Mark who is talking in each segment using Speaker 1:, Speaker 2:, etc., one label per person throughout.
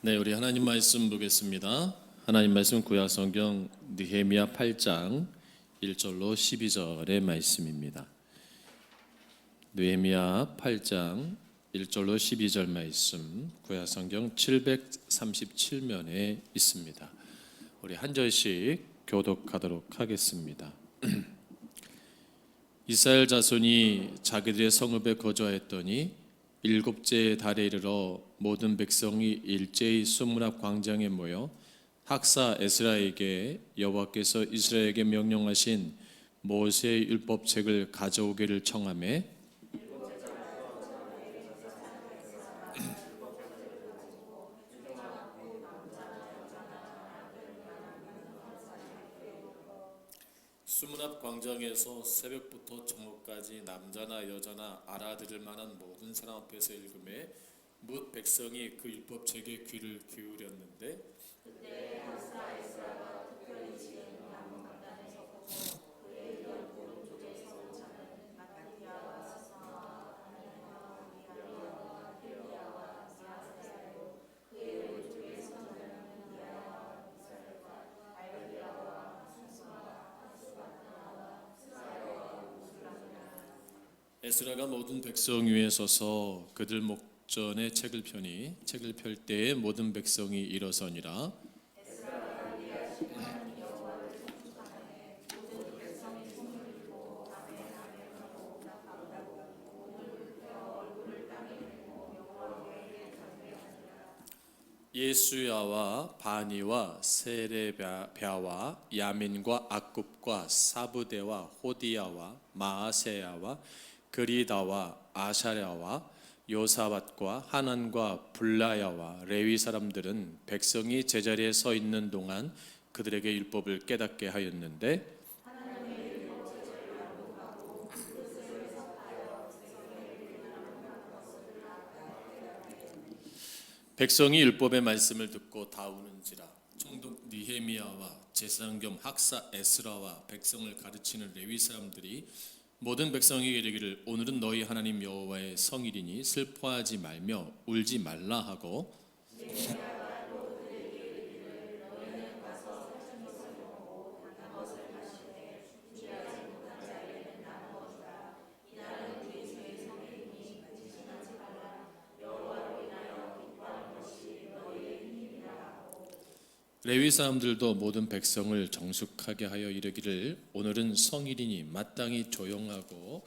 Speaker 1: 네, 우리 하나님 말씀 보겠습니다. 하나님 말씀 구약 성경 느헤미야 8장 1절로 12절의 말씀입니다. 느헤미야 8장 1절로 12절 말씀 구약 성경 737면에 있습니다. 우리 한 절씩 교독하도록 하겠습니다. 이스라엘 자손이 자기들의 성읍에 거주하였더니 일곱째 달에 이르러 모든 백성이 일제히 수문 앞 광장에 모여 학사 에스라에게 여호와께서 이스라엘에게 명령하신 모세의 율법책을 가져오기를 청하매 수문 앞 광장에서 새벽부터 저녁까지 남자나 여자나 알아들을 만한 모든 사람 앞에서 읽음에 뭇 백성이 그 율법책에 귀를 기울였는데 그때 학사 에스라가 특별히 지은 나무 강단에 서서 그의 오른쪽에 서 자는 마타니아와 스스마와 아나니아와 미리야와 힐기야와 마아세야요 그의 왼쪽에 서 자는 미야와 미사엘과 알기야와 스스마와 하스바나와 스사야와 우슬라미야. 에스라가 모든 백성 위에 서서 그들 목전에 책을 펴니 책을 펼 때에 모든 백성이 일어서니라. 예수야와 바니와 세레비아와 야민과 악굽과 사부대와 호디야와 마아세야와 그리다와 아샤랴와 요사밧과 하난과 블라야와 레위 사람들은 백성이 제자리에 서 있는 동안 그들에게 율법을 깨닫게 하였는데 백성이 율법의 말씀을 듣고 다 우는지라. 총독 느헤미야와 제사장 겸 학사 에스라와 백성을 가르치는 레위 사람들이 모든 백성에게 이르기를 오늘은 너희 하나님 여호와의 성일이니 슬퍼하지 말며 울지 말라 하고 레위 사람들도 모든 백성을 정숙하게 하여 이르기를 오늘은 성일이니 마땅히 조용하고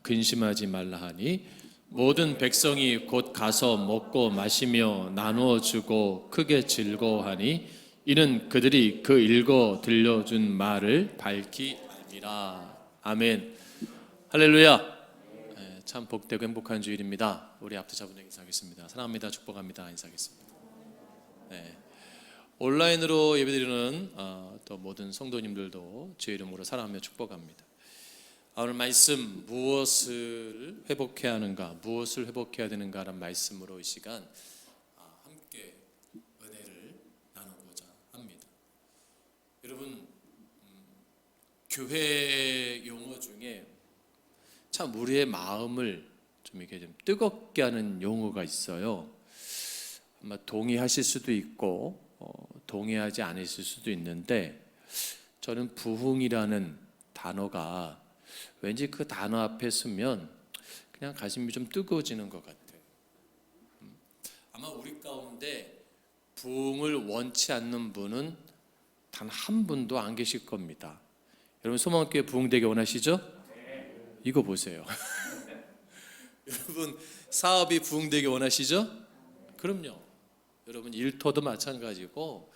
Speaker 1: 근심하지 말라 하니 모든 백성이 곧 가서 먹고 마시며 나누어 주고 크게 즐거워하니 이는 그들이 그 읽어 들려준 말을 밝히 알미라. 아멘. 할렐루야. 참 복되고 행복한 주일입니다. 우리 앞뒤자분에게 인사하겠습니다. 사랑합니다. 축복합니다. 인사하겠습니다. 네. 온라인으로 예배드리는 또 모든 성도님들도 주의 이름으로 사랑하며 축복합니다. 오늘 말씀 무엇을 회복해야 하는가, 무엇을 회복해야 되는가라는 말씀으로 이 시간 함께 은혜를 나누고자 합니다. 여러분, 교회 용어 중에 참 우리의 마음을 좀 이렇게 좀 뜨겁게 하는 용어가 있어요. 아마 동의하실 수도 있고 동의하지 않으실 수도 있는데 저는 부흥이라는 단어가 왠지 그 단어 앞에 서면 그냥 가슴이 좀 뜨거워지는 것 같아요. 아마 우리 가운데 부흥을 원치 않는 분은 단 한 분도 안 계실 겁니다. 여러분 소망교회 부흥되게 원하시죠? 이거 보세요. 여러분 사업이 부흥되게 원하시죠? 그럼요. 여러분 일터도 마찬가지고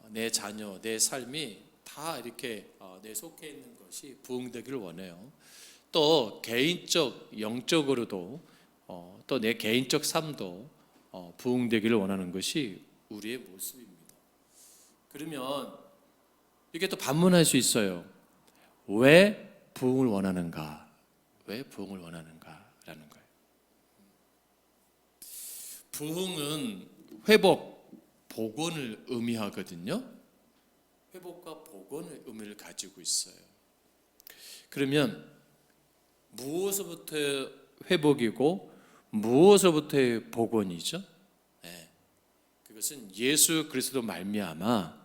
Speaker 1: 내 자녀, 내 삶이 다 이렇게 내 속해 있는 것이 부흥되기를 원해요. 또 개인적 영적으로도 또 내 개인적 삶도 부흥되기를 원하는 것이 우리의 모습입니다. 그러면 이게 또 반문할 수 있어요. 왜 부흥을 원하는가? 왜 부흥을 원하는가라는 거예요. 부흥은 회복, 복원을 의미하거든요. 회복과 복원의 의미를 가지고 있어요. 그러면 무엇으로부터 회복이고 무엇으로부터의 복원이죠? 네.
Speaker 2: 그것은 예수 그리스도 말미암아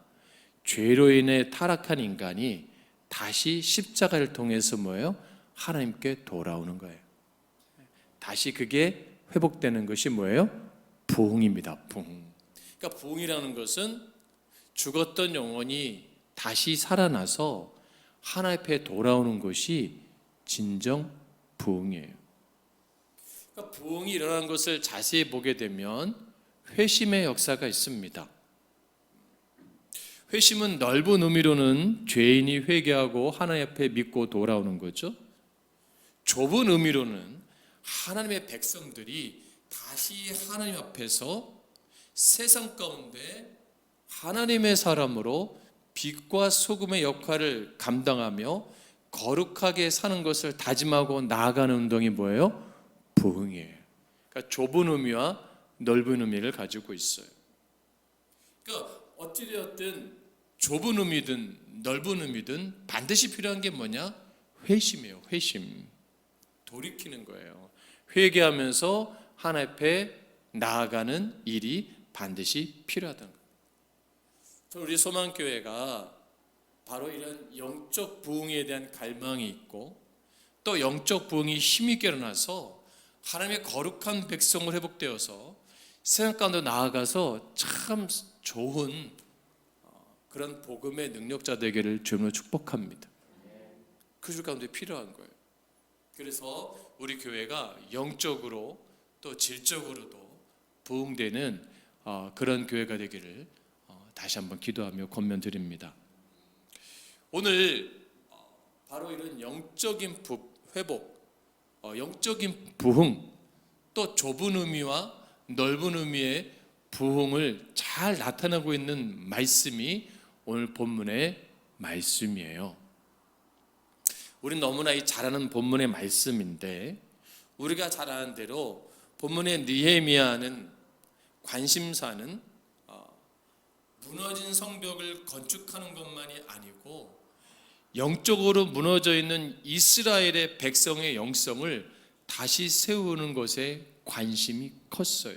Speaker 2: 죄로 인해 타락한 인간이 다시 십자가를 통해서 뭐예요? 하나님께 돌아오는 거예요. 다시 그게 회복되는 것이 뭐예요? 부흥입니다. 부흥. 그러니까 부흥이라는 것은 죽었던 영혼이 다시 살아나서 하나님 앞에 돌아오는 것이 진정 부흥이에요. 그러니까 부흥이 일어나는 것을 자세히 보게 되면 회심의 역사가 있습니다. 회심은 넓은 의미로는 죄인이 회개하고 하나님 앞에 믿고 돌아오는 거죠. 좁은 의미로는 하나님의 백성들이 다시 하나님 앞에서 세상 가운데 하나님의 사람으로 빛과 소금의 역할을 감당하며 거룩하게 사는 것을 다짐하고 나아가는 운동이 뭐예요? 부흥이에요. 그러니까 좁은 의미와 넓은 의미를 가지고 있어요. 그러니까 어찌되었든 좁은 의미든 넓은 의미든 반드시 필요한 게 뭐냐? 회심이에요. 회심. 돌이키는 거예요. 회개하면서 하나님 앞에 나아가는 일이 반드시 필요하다는 거예요. 우리 소망교회가 바로 이런 영적 부흥에 대한 갈망이 있고 또 영적 부흥이 힘있게 일어나서 하나님의 거룩한 백성을 회복되어서 세상 가운데 나아가서 참 좋은 그런 복음의 능력자 되기를 주님으로 축복합니다. 그 줄 가운데 필요한 거예요. 그래서 우리 교회가 영적으로 또 질적으로도 부흥되는 그런 교회가 되기를 다시 한번 기도하며 권면드립니다. 오늘 바로 이런 영적인 회복, 영적인 부흥, 또 좁은 의미와 넓은 의미의 부흥을 잘 나타내고 있는 말씀이 오늘 본문의 말씀이에요. 우린 너무나 이 잘 아는 본문의 말씀인데 우리가 잘 아는 대로 본문의 느헤미야는 관심사는 무너진 성벽을 건축하는 것만이 아니고 영적으로 무너져 있는 이스라엘의 백성의 영성을 다시 세우는 것에 관심이 컸어요.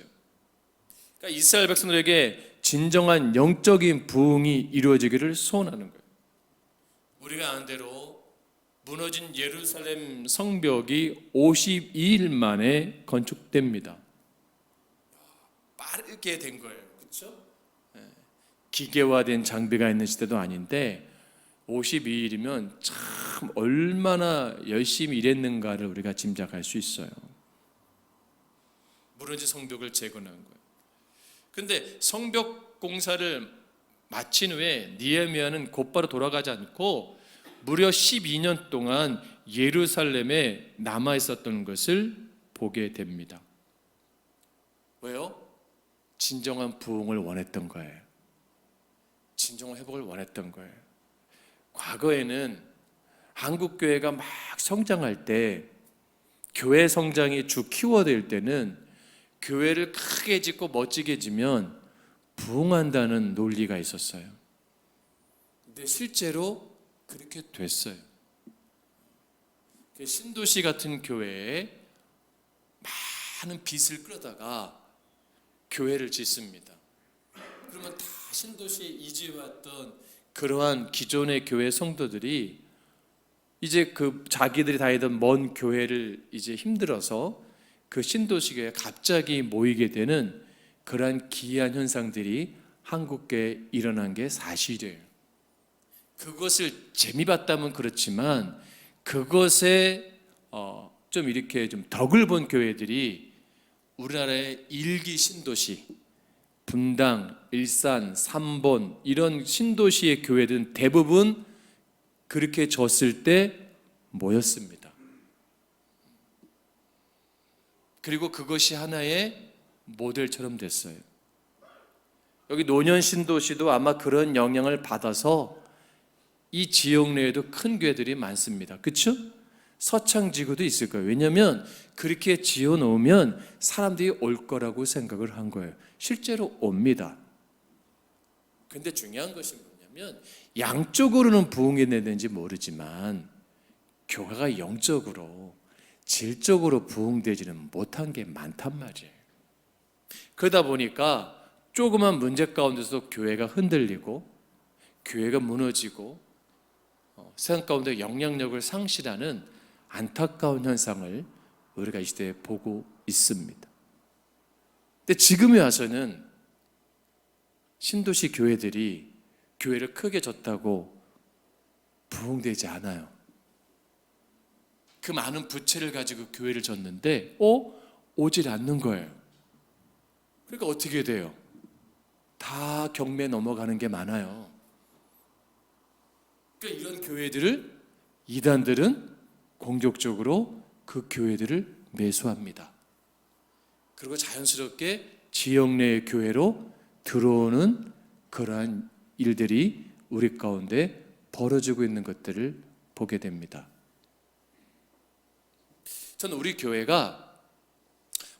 Speaker 2: 그러니까 이스라엘 백성들에게 진정한 영적인 부흥이 이루어지기를 소원하는 거예요. 우리가 아는 대로 무너진 예루살렘 성벽이 52일 만에 건축됩니다. 빠르게 된 거예요. 그렇죠? 기계화된 장비가 있는 시대도 아닌데 52일이면 참 얼마나 열심히 일했는가를 우리가 짐작할 수 있어요. 무너진 성벽을 재건한 거예요. 근데 성벽 공사를 마친 후에 느헤미야는 곧바로 돌아가지 않고 무려 12년 동안 예루살렘에 남아 있었던 것을 보게 됩니다. 왜요? 진정한 부흥을 원했던 거예요. 진정한 회복을 원했던 거예요. 과거에는 한국 교회가 막 성장할 때 교회 성장이 주 키워드일 때는 교회를 크게 짓고 멋지게 지면 부흥한다는 논리가 있었어요. 근데 실제로 그렇게 됐어요. 신도시 같은 교회에 많은 빚을 끌어다가 교회를 짓습니다. 그러면 다 신도시에 이주해왔던 그러한 기존의 교회 성도들이 이제 그 자기들이 다니던 먼 교회를 이제 힘들어서 그 신도시 교회에 갑자기 모이게 되는 그러한 기이한 현상들이 한국교회에 일어난 게 사실이에요. 그것을 재미봤다면 그렇지만 그것에 좀 이렇게 좀 덕을 본 교회들이 우리나라의 일기 신도시, 분당, 일산, 삼본 이런 신도시의 교회들은 대부분 그렇게 졌을 때 모였습니다. 그리고 그것이 하나의 모델처럼 됐어요. 여기 노년 신도시도 아마 그런 영향을 받아서 이 지역 내에도 큰 교회들이 많습니다. 그렇죠? 서창지구도 있을 거예요. 왜냐하면 그렇게 지어놓으면 사람들이 올 거라고 생각을 한 거예요. 실제로 옵니다. 근데 중요한 것이 뭐냐면 양쪽으로는 부흥이 되는지 모르지만 교회가 영적으로 질적으로 부흥되지는 못한 게 많단 말이에요. 그러다 보니까 조그만 문제 가운데서 교회가 흔들리고 교회가 무너지고 세상 가운데 영향력을 상실하는 안타까운 현상을 우리가 이 시대에 보고 있습니다. 근데 지금에 와서는 신도시 교회들이 교회를 크게 졌다고 부흥되지 않아요. 그 많은 부채를 가지고 교회를 졌는데 오질 않는 거예요. 그러니까 어떻게 돼요? 다 경매에 넘어가는 게 많아요. 그러니까 이런 교회들을 이단들은 공격적으로 그 교회들을 매수합니다. 그리고 자연스럽게 지역 내의 교회로 들어오는 그러한 일들이 우리 가운데 벌어지고 있는 것들을 보게 됩니다. 저는 우리 교회가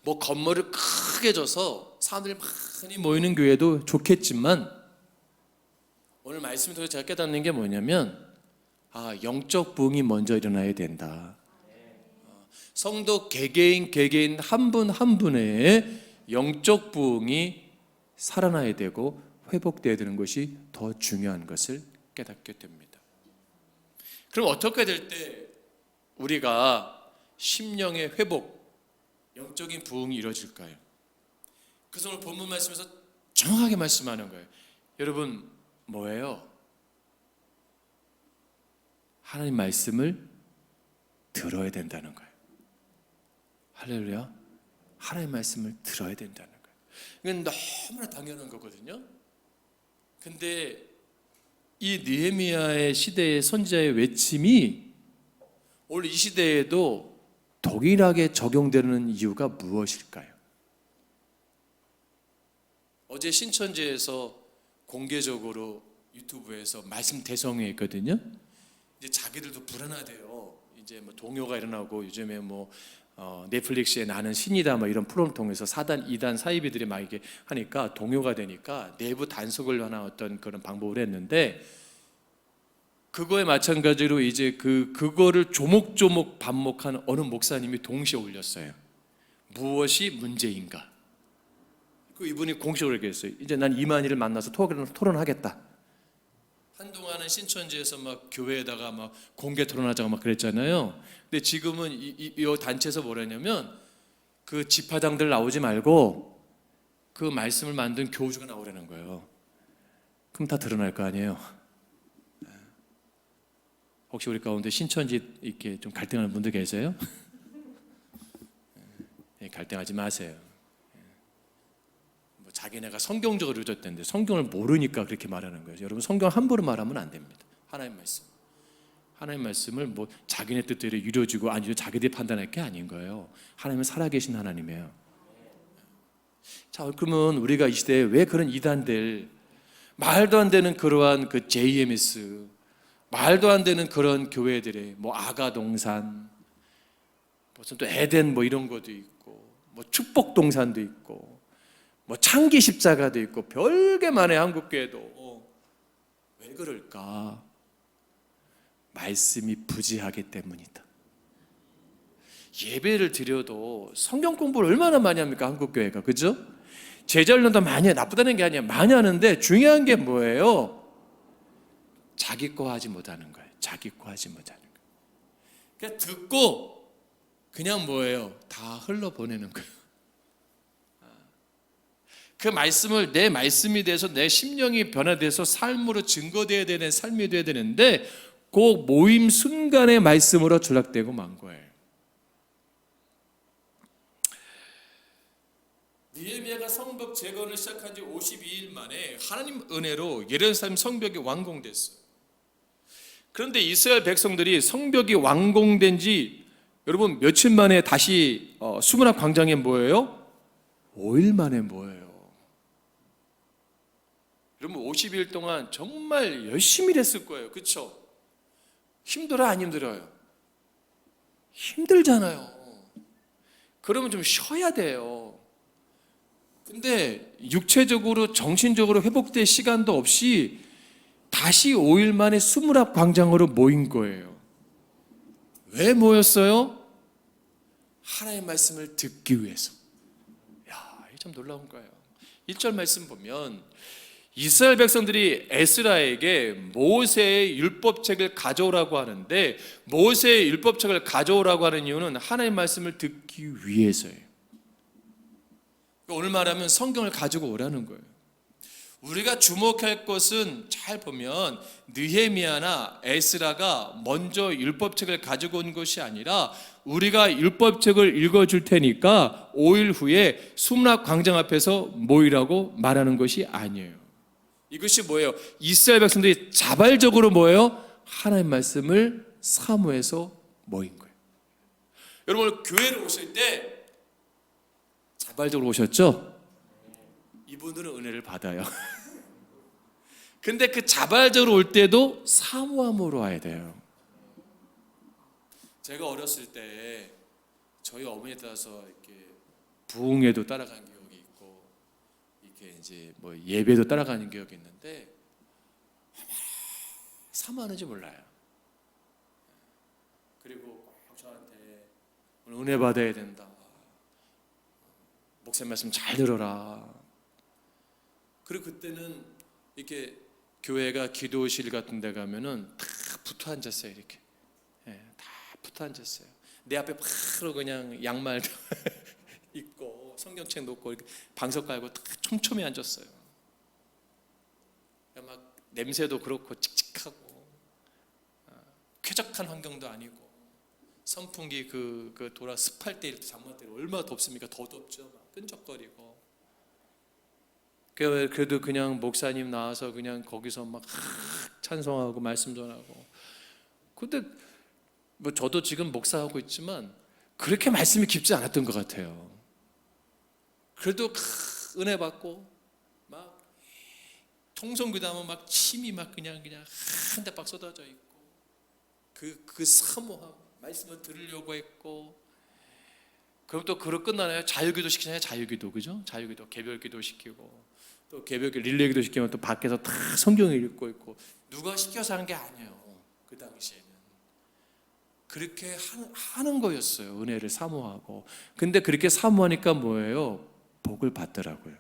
Speaker 2: 뭐 건물을 크게 줘서 사람들이 많이 모이는 교회도 좋겠지만 오늘 말씀을 통해서 제가 깨닫는 게 뭐냐면 영적 부흥이 먼저 일어나야 된다. 성도 개개인 한 분 한 분의 영적 부흥이 살아나야 되고 회복되어야 되는 것이 더 중요한 것을 깨닫게 됩니다. 그럼 어떻게 될 때 우리가 심령의 회복, 영적인 부흥이 이루어질까요? 그래서 오늘 본문 말씀에서 정확하게 말씀하는 거예요. 여러분 뭐예요? 하나님 말씀을 들어야 된다는 거예요. 할렐루야. 하나님 말씀을 들어야 된다는 거예요. 이건 너무나 당연한 거거든요. 근데 이 느헤미야의 시대의 선지자의 외침이 오늘 이 시대에도 동일하게 적용되는 이유가 무엇일까요? 어제 신천지에서 공개적으로 유튜브에서 말씀 대성회 했거든요. 이제 자기들도 불안하대요. 이제 뭐 동요가 일어나고 요즘에 뭐 넷플릭스에 나는 신이다 뭐 이런 프로그램을 통해서 사단, 이단, 사이비들이 막 이게 하니까 동요가 되니까 내부 단속을 하는 어떤 그런 방법을 했는데 그거에 마찬가지로 이제 그거를 조목조목 반목한 어느 목사님이 동시에 올렸어요. 무엇이 문제인가? 그 이분이 공식으로 얘기했어요. 이제 난 이만희를 만나서 토론하겠다. 한동안은 신천지에서 막 교회에다가 막 공개 토론하자고 막 그랬잖아요. 근데 지금은 이 단체에서 뭐라냐면 그 집화장들 나오지 말고 그 말씀을 만든 교주가 나오라는 거예요. 그럼 다 드러날 거 아니에요. 혹시 우리 가운데 신천지 이렇게 좀 갈등하는 분들 계세요? 갈등하지 마세요. 뭐 자기네가 성경적으로 이루어졌다는데 성경을 모르니까 그렇게 말하는 거예요. 여러분 성경 함부로 말하면 안 됩니다. 하나님 말씀. 하나님 말씀을 뭐 자기네 뜻대로 이루어지고 아니면 자기들이 판단할 게 아닌 거예요. 하나님은 살아계신 하나님이에요. 자, 그러면 우리가 이 시대에 왜 그런 이단들, 말도 안 되는 그러한 그 JMS, 말도 안 되는 그런 교회들의 뭐 아가동산, 무슨 또 에덴 뭐 이런 것도 있고, 뭐 축복동산도 있고, 뭐 창기 십자가도 있고, 별게 많아요. 한국교회도. 왜 그럴까? 말씀이 부지하기 때문이다. 예배를 드려도 성경 공부를 얼마나 많이 합니까? 한국교회가. 그죠? 제자훈련도 많이 해. 나쁘다는 게 아니야. 많이 하는데 중요한 게 뭐예요? 자기 거 하지 못하는 거예요. 자기 거 하지 못하는 거예요. 그냥 듣고 그냥 뭐예요? 다 흘러보내는 거예요. 그 말씀을 내 말씀이 돼서 내 심령이 변화돼서 삶으로 증거되어야 되는 삶이 되어야 되는데 그 모임 순간의 말씀으로 전락되고 만 거예요. 느헤미야가 성벽 재건을 시작한 지 52일 만에 하나님 은혜로 예루살렘 성벽이 완공됐어요. 그런데 이스라엘 백성들이 성벽이 완공된 지 여러분 며칠 만에 다시 수문학 광장에 뭐예요? 5일 만에 뭐예요? 여러분 50일 동안 정말 열심히 일했을 거예요. 그렇죠? 힘들어요? 안 힘들어요? 힘들잖아요. 그러면 좀 쉬어야 돼요. 근데 육체적으로 정신적으로 회복될 시간도 없이 다시 5일 만에 수문학 광장으로 모인 거예요. 왜 모였어요? 하나님의 말씀을 듣기 위해서. 야, 이게 참 놀라운 거예요. 1절 말씀 보면 이스라엘 백성들이 에스라에게 모세의 율법책을 가져오라고 하는데, 모세의 율법책을 가져오라고 하는 이유는 하나님의 말씀을 듣기 위해서예요. 오늘 말하면 성경을 가지고 오라는 거예요. 우리가 주목할 것은 잘 보면 느헤미야나 에스라가 먼저 율법책을 가지고 온 것이 아니라, 우리가 율법책을 읽어줄 테니까 5일 후에 수문학 광장 앞에서 모이라고 말하는 것이 아니에요. 이것이 뭐예요? 이스라엘 백성들이 자발적으로 뭐예요? 하나님 말씀을 사모해서 모인 거예요. 여러분, 교회를 오실 때 자발적으로 오셨죠? 이분들은 은혜를 받아요. 근데 그 자발적으로 올 때도 사모함으로 와야 돼요. 제가 어렸을 때 저희 어머니에 따라서 이렇게 부흥회도 따라간 기억이 있고, 이렇게 이제 뭐 예배도 따라가는 기억이 있는데 사모하는지 몰라요. 그리고 꼭 저한테 오늘 은혜 받아야 된다, 목사님 말씀 잘 들어라. 그리고 그때는 이렇게 교회가 기도실 같은 데 가면은 다 붙어 앉았어요. 이렇게 다 붙어 앉았어요. 내 앞에 바로 그냥 양말 입고 성경책 놓고 이렇게 방석 깔고 다 촘촘히 앉았어요. 막 냄새도 그렇고 칙칙하고 쾌적한 환경도 아니고, 선풍기 그 돌아 습할 때, 이렇게 잠만 때 얼마나 덥습니까? 더 덥죠. 막 끈적거리고. 그래도 그냥 목사님 나와서 그냥 거기서 막 찬송하고 말씀 전하고. 근데 뭐 저도 지금 목사하고 있지만 그렇게 말씀이 깊지 않았던 것 같아요. 그래도 은혜 받고 막 통성기도하면 막 침이 막 그냥 한 대 빡 쏟아져 있고, 그 사모함, 말씀을 들으려고 했고. 그럼 또 그걸 끝나나요? 자유기도 시키잖아요. 자유기도, 그죠? 자유기도, 개별기도 시키고, 또 개별기 릴레이기도 시키면 또 밖에서 다 성경을 읽고 있고. 누가 시켜서 하는 게 아니에요. 그 당시에는 그렇게 하는 거였어요. 은혜를 사모하고. 근데 그렇게 사모하니까 뭐예요? 복을 받더라고요.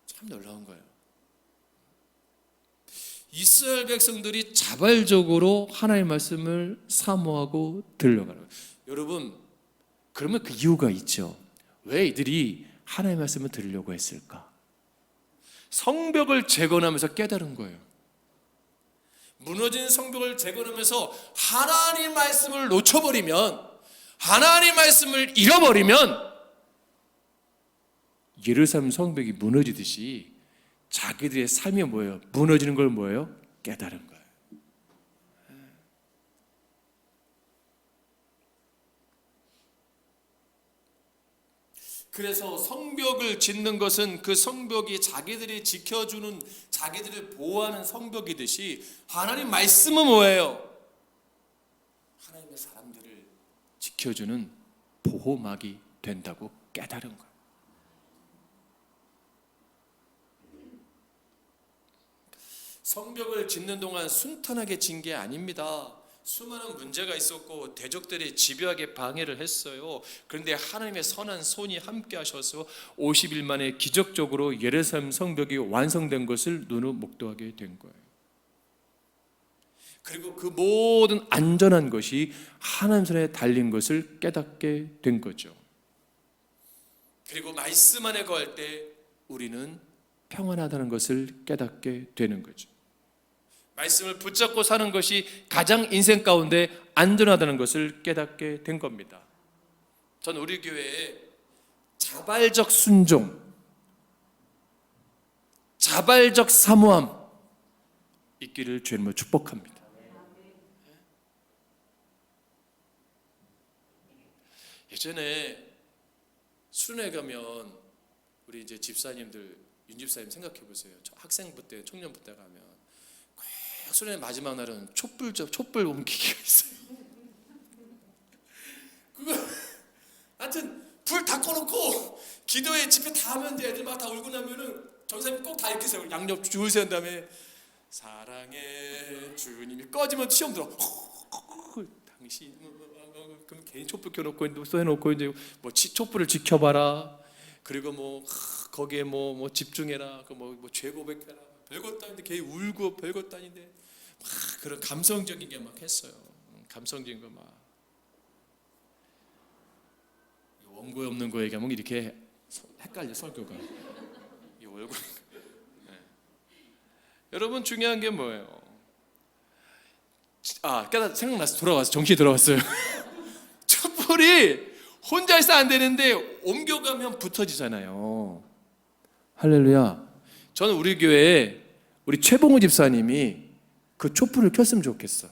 Speaker 2: 참 놀라운 거예요. 이스라엘 백성들이 자발적으로 하나님의 말씀을 사모하고 들려가는 거예요. 여러분, 그러면 그 이유가 있죠. 왜 이들이 하나님의 말씀을 들으려고 했을까? 성벽을 재건하면서 깨달은 거예요. 무너진 성벽을 재건하면서 하나님 말씀을 놓쳐버리면, 하나님 말씀을 잃어버리면 예루살렘 성벽이 무너지듯이 자기들의 삶이 뭐예요? 무너지는 걸 뭐예요? 깨달은 거예요. 그래서 성벽을 짓는 것은 그 성벽이 자기들이 지켜주는, 자기들을 보호하는 성벽이듯이, 하나님 말씀은 뭐예요? 하나님의 사람들을 지켜주는 보호막이 된다고 깨달은 거예요. 성벽을 짓는 동안 순탄하게 진 게 아닙니다. 수많은 문제가 있었고 대적들이 집요하게 방해를 했어요. 그런데 하나님의 선한 손이 함께 하셔서 50일 만에 기적적으로 예루살렘 성벽이 완성된 것을 눈으로 목도하게 된 거예요. 그리고 그 모든 안전한 것이 하나님 손에 달린 것을 깨닫게 된 거죠. 그리고 말씀 안에 거할 때 우리는 평안하다는 것을 깨닫게 되는 거죠. 말씀을 붙잡고 사는 것이 가장 인생 가운데 안전하다는 것을 깨닫게 된 겁니다. 전 우리 교회에 자발적 순종, 자발적 사모함 있기를 주님으로 축복합니다. 예전에 수련회 가면 우리 이제 집사님들, 윤 집사님 생각해 보세요. 학생부 때, 청년부 때 가면 수련회 마지막 날은 촛불 옮기기가 있어요. 그거 하여튼 불 다 꺼놓고 기도회 집회 다 하면 돼. 애들 막 다 울고 나면은 전사님 꼭 다 이렇게 세워. 양옆 줄 세운 다음에 사랑해 주님이 꺼지면 시험 들어. 당신 그럼 괜히 촛불 켜놓고 또 해놓고 이제 뭐 촛불을 지켜봐라. 그리고 뭐 거기에 뭐 집중해라. 뭐 죄고백해라. 별것도 아닌데 괜히 울고 별것도 아닌데 막 그런 감성적인 게 막 했어요. 감성적인 거 막. 원고에 없는 거 얘기하면 이렇게 헷갈려 설교가. 이 얼굴. 네. 여러분 중요한 게 뭐예요? 깨닫 생각났어. 돌아왔어. 정신이 돌아왔어요. 촛불이 혼자 있어 안 되는데 옮겨가면 붙어지잖아요. 할렐루야. 저는 우리 교회에 우리 최봉우 집사님이 그 촛불을 켰으면 좋겠어.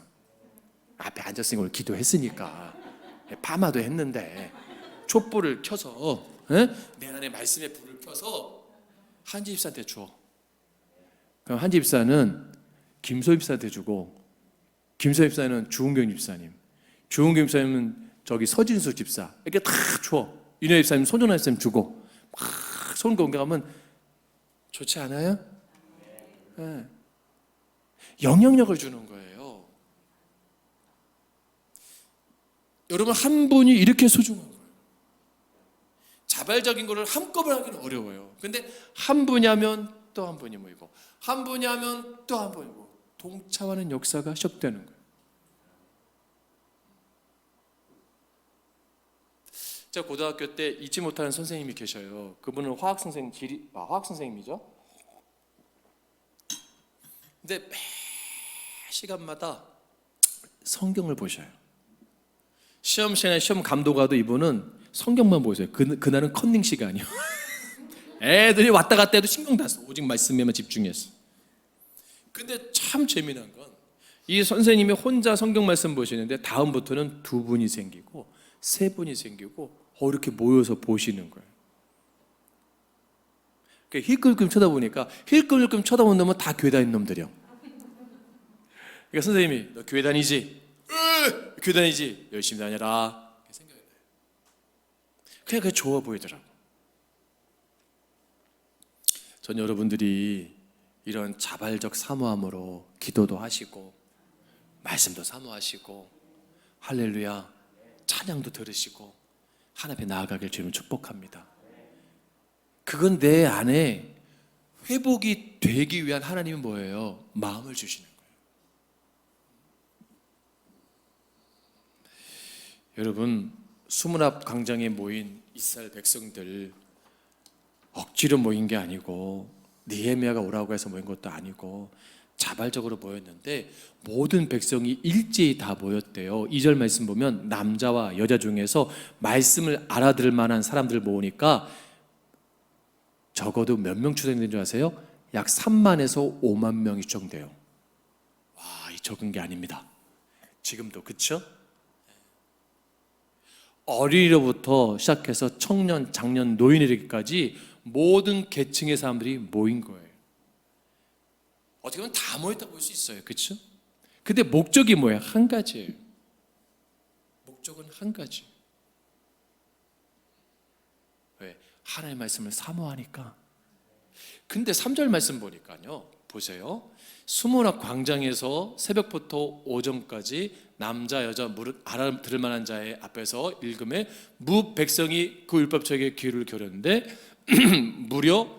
Speaker 2: 앞에 앉았으니까 오늘 기도했으니까 파마도 했는데 촛불을 켜서 내 안에 말씀의 불을 켜서 한지 집사한테 줘. 그럼 한지 집사는 김소 집사한테 주고, 김소 집사는 주은경 집사님, 주은경 집사님은 저기 서진수 집사 이렇게 다 줘. 윤혜 집사님, 손정란 집사님 주고 막 손 공개하면 좋지 않아요? 네. 영향력을 주는 거예요. 여러분 한 분이 이렇게 소중한 거예요. 자발적인 거를 한꺼번에 하기는 어려워요. 근데 한 분이 하면 또 한 분이 모이고, 한 분이 하면 또 한 분이 모이고, 동참하는 역사가 시작되는 거예요. 제가 고등학교 때 잊지 못하는 선생님이 계셔요. 그분은 화학 선생님이죠. 근데 매 시간마다 성경을 보셔요. 시험 시간에 시험 감독하도 이분은 성경만 보세요. 그날은 컨닝 시간이요. 애들이 왔다 갔다 해도 신경 다 써. 오직 말씀에만 집중했어. 근데 참 재미난 건 이 선생님이 혼자 성경 말씀 보시는데 다음부터는 두 분이 생기고 세 분이 생기고 이렇게 모여서 보시는 거예요. 힐끔힐끔 쳐다보니까 힐끔힐끔 쳐다본 놈은 다 교회 다니는 놈들이요. 그러니까 선생님이 너 교회 다니지? 교회 다니지? 열심히 다녀라. 생각이 나요. 그냥 그게 좋아 보이더라고. 전 여러분들이 이런 자발적 사모함으로 기도도 하시고 말씀도 사모하시고 할렐루야 찬양도 들으시고 하나님 앞에 나아가길 주님 축복합니다. 그건 내 안에 회복이 되기 위한 하나님은 뭐예요? 마음을 주시는 거예요. 여러분 수문 앞 광장에 모인 이스라엘 백성들 억지로 모인 게 아니고 느헤미야가 오라고 해서 모인 것도 아니고 자발적으로 모였는데 모든 백성이 일제히 다 모였대요. 2절 말씀 보면 남자와 여자 중에서 말씀을 알아들을 만한 사람들 모으니까 적어도 몇 명 추정된 줄 아세요? 약 3만에서 5만 명이 추정돼요. 와, 이 적은 게 아닙니다. 지금도 그렇죠? 어린이로부터 시작해서 청년, 장년, 노인에게까지 모든 계층의 사람들이 모인 거예요. 어떻게 보면 다 모였다고 볼 수 있어요. 그렇죠? 근데 목적이 뭐예요? 한 가지예요. 목적은 한 가지. 왜? 하나님의 말씀을 사모하니까. 근데 3절 말씀 보니까요. 보세요. 수문 앞 광장에서 새벽부터 오전까지 남자 여자 무릇 알아들을 만한 자의 앞에서 읽음에 무 백성이 그 율법책에 귀를 기울였는데 무려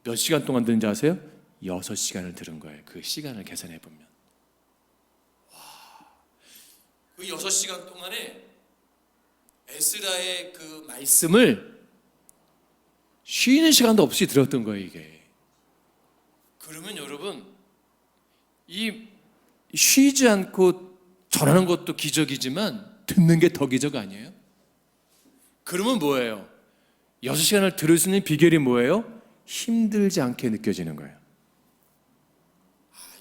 Speaker 2: 몇 시간 동안 듣는지 아세요? 6시간을 들은 거예요. 그 시간을 계산해 보면 그 6시간 동안에 에스라의 그 말씀을 쉬는 시간도 없이 들었던 거예요. 이게 그러면 여러분 이 쉬지 않고 전하는 것도 기적이지만 듣는 게 더 기적 아니에요? 그러면 뭐예요? 6시간을 들을 수 있는 비결이 뭐예요? 힘들지 않게 느껴지는 거예요.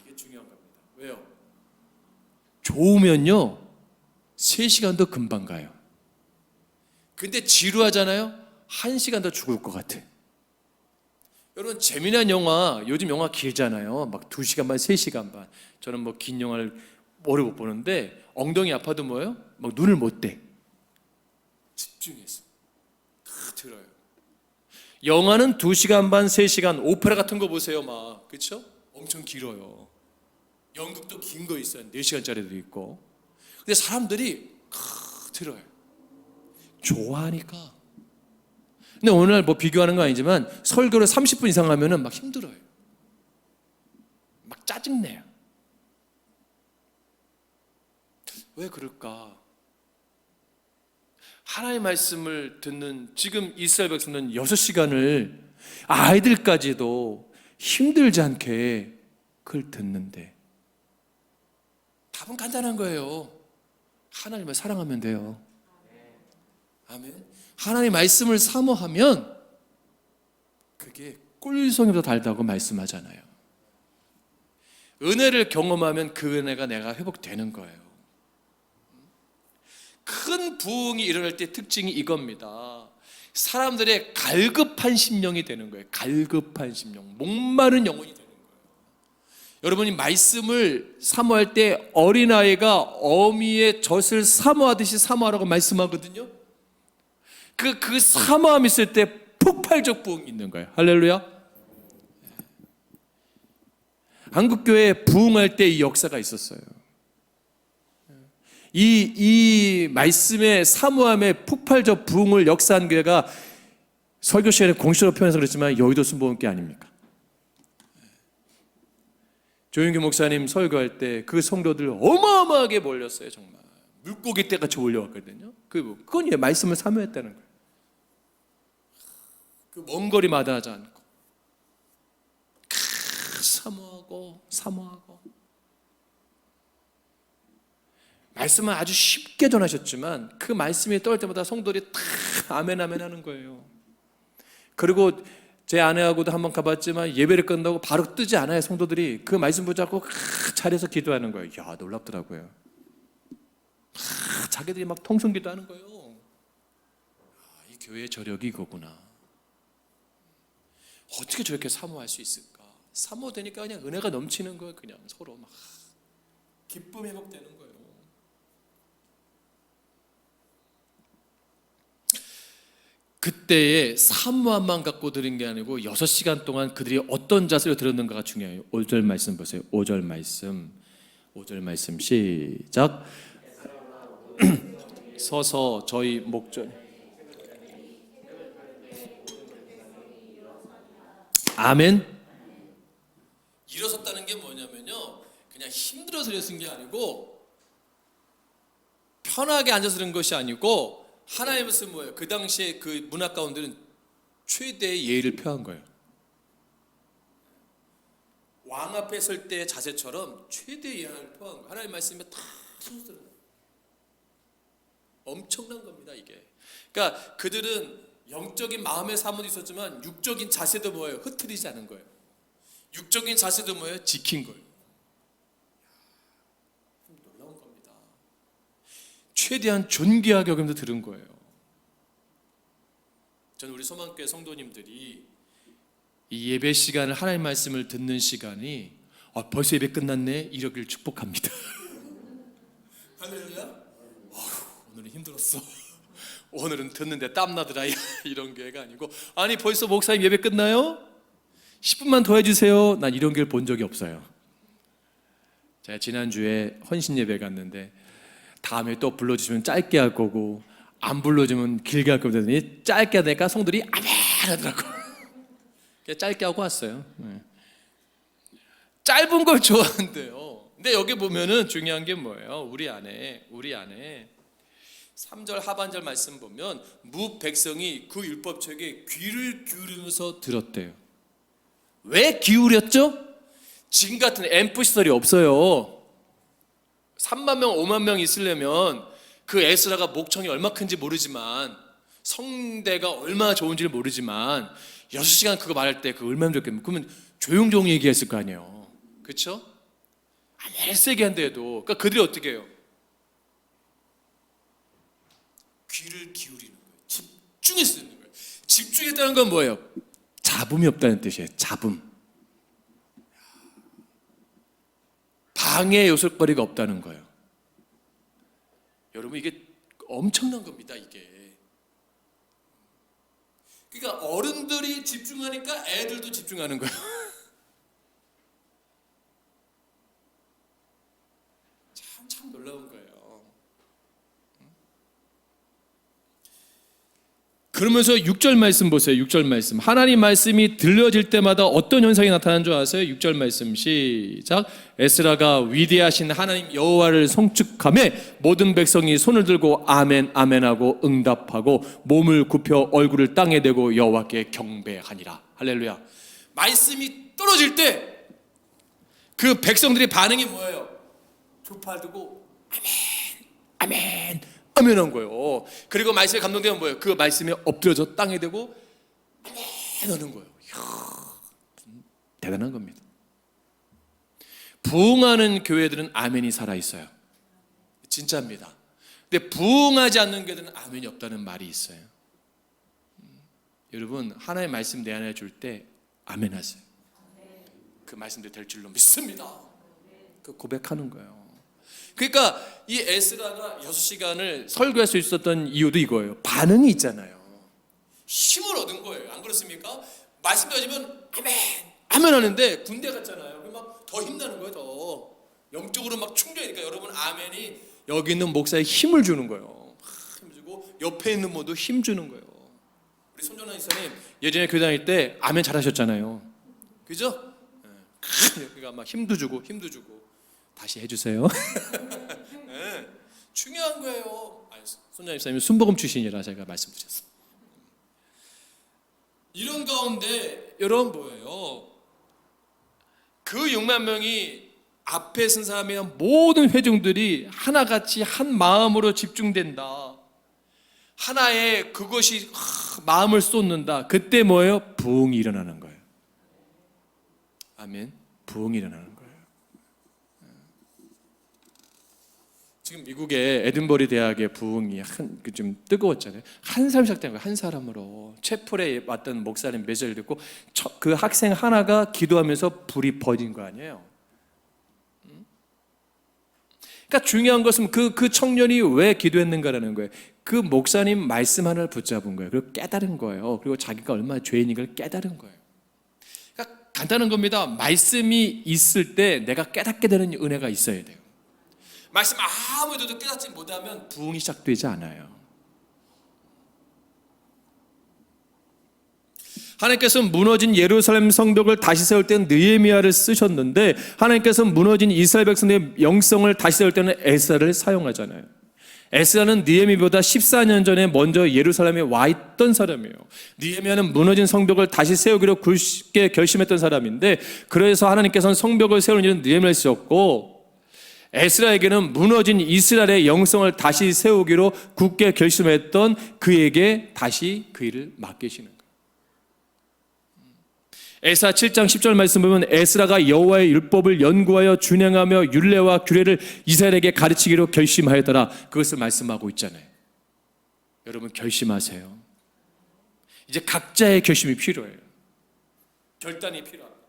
Speaker 2: 이게 중요한 겁니다. 왜요? 좋으면요 3시간도 금방 가요. 근데 지루하잖아요? 1시간 더 죽을 것 같아. 여러분 재미난 영화, 요즘 영화 길잖아요. 막 2시간 반, 3시간 반. 저는 뭐 긴 영화를 오래 못 보는데 엉덩이 아파도 뭐예요? 막 눈을 못 떼. 집중해서 다 들어요. 영화는 2시간 반, 3시간, 오페라 같은 거 보세요. 막 그렇죠? 엄청 길어요. 연극도 긴 거 있어요. 4시간짜리도 있고. 근데 사람들이 들어요. 좋아하니까. 근데 오늘 뭐 비교하는 건 아니지만 설교를 30분 이상 하면은 막 힘들어요. 막 짜증내요. 왜 그럴까? 하나님의 말씀을 듣는 지금 이스라엘 백성은 6시간을 아이들까지도 힘들지 않게 그걸 듣는데 답은 간단한 거예요. 하나님을 사랑하면 돼요. 아멘. 하나님의 말씀을 사모하면 그게 꿀송이보다 달다고 말씀하잖아요. 은혜를 경험하면 그 은혜가 내가 회복되는 거예요. 큰 부흥이 일어날 때 특징이 이겁니다. 사람들의 갈급한 심령이 되는 거예요. 갈급한 심령, 목마른 영혼이 되는 거예요. 여러분이 말씀을 사모할 때 어린아이가 어미의 젖을 사모하듯이 사모하라고 말씀하거든요. 그 사모함이 있을 때 폭발적 부흥이 있는 거예요. 할렐루야. 한국교회에 부흥할 때 이 역사가 있었어요. 이 말씀의 사모함의 폭발적 부흥을 역사한 교회가 설교 시간에 공식으로 표현해서 그랬지만 여의도 순복음교회 아닙니까? 조윤규 목사님 설교할 때 그 성도들 어마어마하게 몰렸어요. 정말 물고기 떼같이 몰려왔거든요. 그건 말씀을 사모했다는 거예요. 그 먼 거리 마다하지 않고 사모하고 말씀은 아주 쉽게 전하셨지만 그 말씀이 떠올 때마다 성도들이 다 아멘 아멘 하는 거예요. 그리고 제 아내하고도 한번 가봤지만 예배를 끝나고 바로 뜨지 않아요. 성도들이 그 말씀 붙잡고 자리에서 기도하는 거예요. 야, 놀랍더라고요. 자기들이 막 통성기도 하는 거예요. 이 교회의 저력이 이거구나. 어떻게 저렇게 사모할 수 있을까? 사모되니까 그냥 은혜가 넘치는 거예요. 그냥 서로 막 기쁨 회복되는 거예요. 그때의 사모함만 갖고 들은 게 아니고 6시간 동안 그들이 어떤 자세로 들었는가가 중요해요. 5절 말씀 보세요. 5절 말씀 시작. 서서 저희 목전 아멘. 일어섰다는 게 뭐냐면요, 그냥 힘들어서 일어선 게 아니고 편하게 앉아서 그런 것이 아니고 하나님의 말씀 뭐예요? 그 당시에 그 문화 가운데는 최대의 예의를 표한 거예요. 왕 앞에 설 때의 자세처럼 최대의 예의를 표한 거예요. 하나님의 말씀에 다 손들어요. 엄청난 겁니다, 이게. 그러니까 그들은 영적인 마음의 사모도 있었지만 육적인 자세도 뭐예요? 흐트리지 않은 거예요. 육적인 자세도 뭐예요? 지킨 거예요. 놀라운 겁니다. 최대한 존귀하게 여기면서 들은 거예요. 저는 우리 소망교회 성도님들이 이 예배 시간을 하나님 말씀을 듣는 시간이 벌써 예배 끝났네 이러길 축복합니다. 할렐루야. 오늘은 힘들었어. 오늘은 듣는데 땀나더라. 이런 교회가 아니고 아니 벌써 목사님 예배 끝나요? 10분만 더 해주세요. 난 이런 교회를 본 적이 없어요. 제가 지난주에 헌신 예배 갔는데 다음에 또 불러주시면 짧게 할 거고 안 불러주면 길게 할 거거든요. 짧게 하니까 성들이 아멘 하더라고요. 짧게 하고 왔어요. 짧은 걸 좋아한대요. 근데 여기 보면은 중요한 게 뭐예요? 우리 안에 3절 하반절 말씀 보면 무 백성이 그 율법책에 귀를 기울이면서 들었대요. 왜 기울였죠? 지금 같은 앰프 시설이 없어요. 3만 명, 5만 명 있으려면 그 에스라가 목청이 얼마 큰지 모르지만 성대가 얼마나 좋은지를 모르지만 6시간 그거 말할 때 그 얼마나 좋겠면 그러면 조용조용 얘기했을 거 아니에요. 그렇죠? 아무리 세게 한데도 그러니까 그들이 어떻게 해요? 귀를 기울이는 거예요. 집중해서 듣는 거예요. 집중했다는 건 뭐예요? 잡음이 없다는 뜻이에요. 잡음. 방해 요소거리가 없다는 거예요. 여러분 이게 엄청난 겁니다. 이게. 그러니까 어른들이 집중하니까 애들도 집중하는 거예요. 참 놀라운 거예요. 그러면서 6절 말씀 보세요. 6절 말씀. 하나님 말씀이 들려질 때마다 어떤 현상이 나타나는 줄 아세요? 6절 말씀 시작. 에스라가 위대하신 하나님 여호와를 송축하매 모든 백성이 손을 들고 아멘 아멘하고 응답하고 몸을 굽혀 얼굴을 땅에 대고 여호와께 경배하니라. 할렐루야. 말씀이 떨어질 때 그 백성들의 반응이 뭐예요? 두 팔 들고 아멘 아멘 한 거예요. 그리고 말씀에 감동되면 뭐예요? 그 말씀에 엎드려져 땅에 대고 아멘 하는 거예요. 이야, 대단한 겁니다. 부흥하는 교회들은 아멘이 살아있어요. 진짜입니다. 근데 부흥하지 않는 교회들은 아멘이 없다는 말이 있어요. 여러분, 하나의 말씀 내 안에 줄 때 아멘 하세요. 그 말씀대로 될 줄로 믿습니다. 그 고백하는 거예요. 그러니까 이 에스라가 6시간을 설교할 수 있었던 이유도 이거예요. 반응이 있잖아요. 힘을 얻은 거예요. 안 그렇습니까? 말씀 가지면 아멘 아멘 하는데 군대 갔잖아요. 그럼 막 더 힘나는 거예요. 더 영적으로 막 충전이니까 여러분 아멘이 여기 있는 목사에 힘을 주는 거예요. 힘 주고 옆에 있는 모두 힘 주는 거예요. 우리 손전환 이사님 예전에 교회 다닐 때 아멘 잘하셨잖아요. 그죠? 그러니까 막 힘도 주고 다시 해주세요. 네, 중요한 거예요. 손전환 이사님이 순복음 출신이라 제가 말씀드렸어요. 이런 가운데 여러분 뭐예요? 그 6만 명이 앞에 쓴 사람의 모든 회중들이 하나같이 한 마음으로 집중된다. 하나의 그것이 마음을 쏟는다. 그때 뭐예요? 부흥이 일어나는 거예요. 아멘. 부흥이 일어나는 거예요. 지금 미국의 에든버리 대학의 부흥이 좀 뜨거웠잖아요. 한 사람 시작된 거예요. 한 사람으로. 채플에 왔던 목사님 메시지를 듣고 그 학생 하나가 기도하면서 불이 퍼진 거 아니에요. 그러니까 중요한 것은 그 청년이 왜 기도했는가라는 거예요. 그 목사님 말씀 하나를 붙잡은 거예요. 그리고 깨달은 거예요. 그리고 자기가 얼마나 죄인인 걸 깨달은 거예요. 그러니까 간단한 겁니다. 말씀이 있을 때 내가 깨닫게 되는 은혜가 있어야 돼요. 말씀 아무래도 깨닫지 못하면 부흥이 시작되지 않아요. 하나님께서는 무너진 예루살렘 성벽을 다시 세울 때는 느헤미야를 쓰셨는데 하나님께서는 무너진 이스라엘 백성들의 영성을 다시 세울 때는 에스라를 사용하잖아요. 에스라는 느헤미야보다 14년 전에 먼저 예루살렘에 와 있던 사람이에요. 느헤미야는 무너진 성벽을 다시 세우기로 굳게 결심했던 사람인데 그래서 하나님께서는 성벽을 세우는 일은 느헤미야를 쓰셨고 에스라에게는 무너진 이스라엘의 영성을 다시 세우기로 굳게 결심했던 그에게 다시 그 일을 맡기시는 거예요. 에스라 7장 10절 말씀 보면 에스라가 여호와의 율법을 연구하여 준행하며 율례와 규례를 이스라엘에게 가르치기로 결심하였더라. 그것을 말씀하고 있잖아요. 여러분 결심하세요. 이제 각자의 결심이 필요해요. 결단이 필요합니다.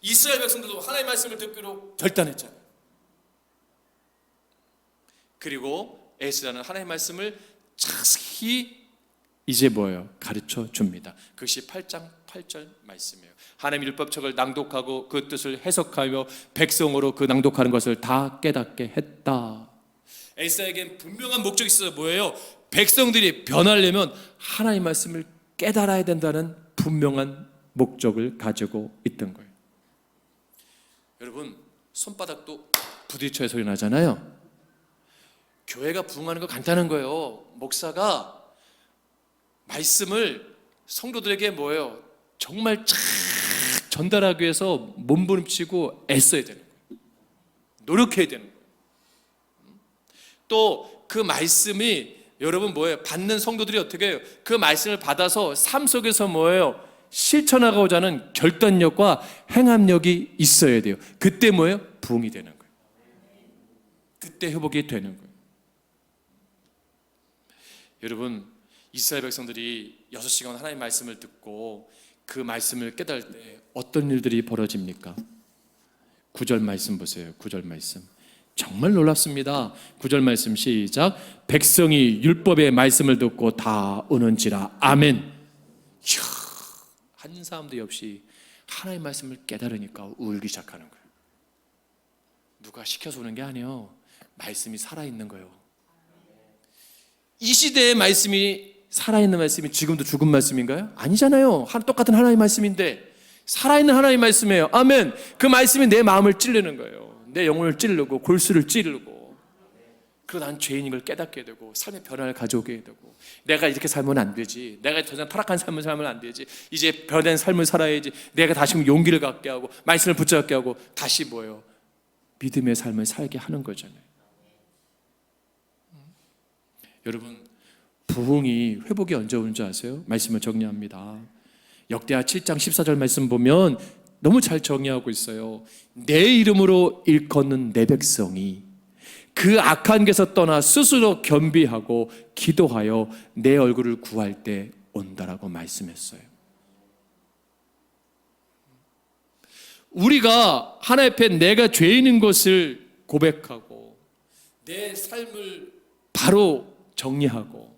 Speaker 2: 이스라엘 백성들도 하나님의 말씀을 듣기로 결단했잖아요. 그리고 에스라는 하나님의 말씀을 자세히 이제 뭐예요? 가르쳐 줍니다. 그것이 8장 8절 말씀이에요. 하나님의 율법책을 낭독하고 그 뜻을 해석하며 백성으로 그 낭독하는 것을 다 깨닫게 했다. 에스라에겐 분명한 목적이 있어요. 뭐예요? 백성들이 변하려면 하나님의 말씀을 깨달아야 된다는 분명한 목적을 가지고 있던 거예요. 여러분 손바닥도 부딪혀야 소리 나잖아요. 교회가 부흥하는 거 간단한 거예요. 목사가 말씀을 성도들에게 뭐예요? 정말 쫙 전달하기 위해서 몸부림치고 애써야 되는 거예요. 노력해야 되는 거예요. 또 그 말씀이 여러분 뭐예요? 받는 성도들이 어떻게 해요? 그 말씀을 받아서 삶 속에서 뭐예요? 실천하고자 하는 결단력과 행함력이 있어야 돼요. 그때 뭐예요? 부흥이 되는 거예요. 그때 회복이 되는 거예요. 여러분 이스라엘 백성들이 6시간 하나님의 말씀을 듣고 그 말씀을 깨달을 때 어떤 일들이 벌어집니까? 9절 말씀 보세요. 9절 말씀 정말 놀랍습니다. 9절 말씀 시작. 백성이 율법의 말씀을 듣고 다 우는지라. 아멘. 이야, 한 사람도 없이 하나님의 말씀을 깨달으니까 울기 시작하는 거예요. 누가 시켜서 우는 게 아니에요. 말씀이 살아있는 거예요. 이 시대의 말씀이 살아있는 말씀이 지금도 죽은 말씀인가요? 아니잖아요. 똑같은 하나님의 말씀인데 살아있는 하나님의 말씀이에요. 아멘. 그 말씀이 내 마음을 찌르는 거예요. 내 영혼을 찌르고 골수를 찌르고, 그리고 난 죄인인 걸 깨닫게 되고 삶의 변화를 가져오게 되고, 내가 이렇게 살면 안 되지, 내가 더 이상 타락한 삶을 살면 안 되지, 이제 변한 삶을 살아야지, 내가 다시 용기를 갖게 하고 말씀을 붙잡게 하고 다시 뭐예요? 믿음의 삶을 살게 하는 거잖아요. 여러분, 부흥이 회복이 언제 오는 줄 아세요? 말씀을 정리합니다. 역대하 7장 14절 말씀 보면 너무 잘 정의하고 있어요. 내 이름으로 일컫는 내 백성이 그 악한 길에서 떠나 스스로 겸비하고 기도하여 내 얼굴을 구할 때 온다라고 말씀했어요. 우리가 하나님 앞에 내가 죄인인 것을 고백하고 내 삶을 바로 정리하고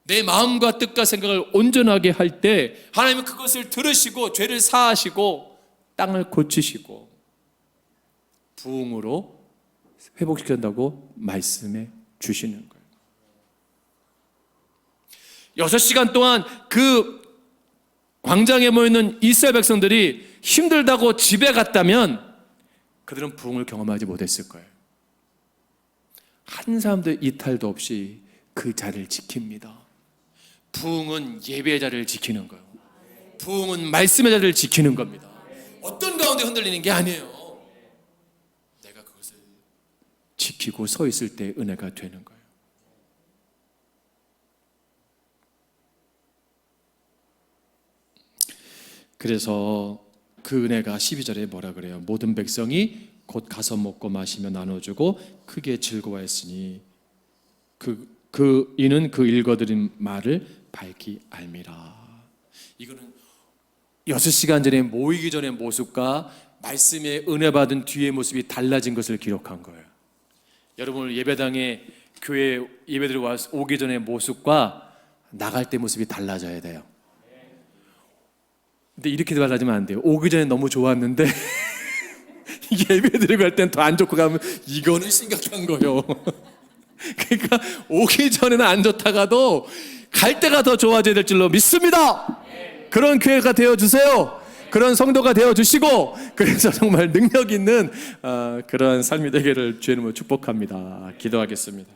Speaker 2: 내 마음과 뜻과 생각을 온전하게 할 때 하나님은 그것을 들으시고 죄를 사하시고 땅을 고치시고 부흥으로 회복시킨다고 말씀해 주시는 거예요. 6시간 동안 그 광장에 모여있는 이스라엘 백성들이 힘들다고 집에 갔다면 그들은 부흥을 경험하지 못했을 거예요. 한 사람도 이탈도 없이 그 자리를 지킵니다. 부흥은 예배의 자리를 지키는 거예요. 부흥은 말씀의 자리를 지키는 겁니다. 어떤 가운데 흔들리는 게 아니에요. 내가 그것을 지키고 서 있을 때 은혜가 되는 거예요. 그래서 그 은혜가 12절에 뭐라 그래요? 모든 백성이 곧 가서 먹고 마시며 나눠주고 크게 즐거워했으니 이는 그 읽어드린 말을 밝히 알미라. 이거는 6시간 전에 모이기 전의 모습과 말씀에 은혜 받은 뒤의 모습이 달라진 것을 기록한 거예요. 여러분, 예배당에 교회 예배드리고 오기 전의 모습과 나갈 때 모습이 달라져야 돼요. 근데 이렇게 달라지면 안 돼요. 오기 전에 너무 좋았는데 예배드리고 갈 땐 더 안 좋고 가면 이거는 심각한 거예요. 그러니까 오기 전에는 안 좋다가도 갈 때가 더 좋아져야 될 줄로 믿습니다. 그런 교회가 되어주세요. 그런 성도가 되어주시고, 그래서 정말 능력 있는 그런 삶이 되기를 주의 이름으로 축복합니다. 기도하겠습니다.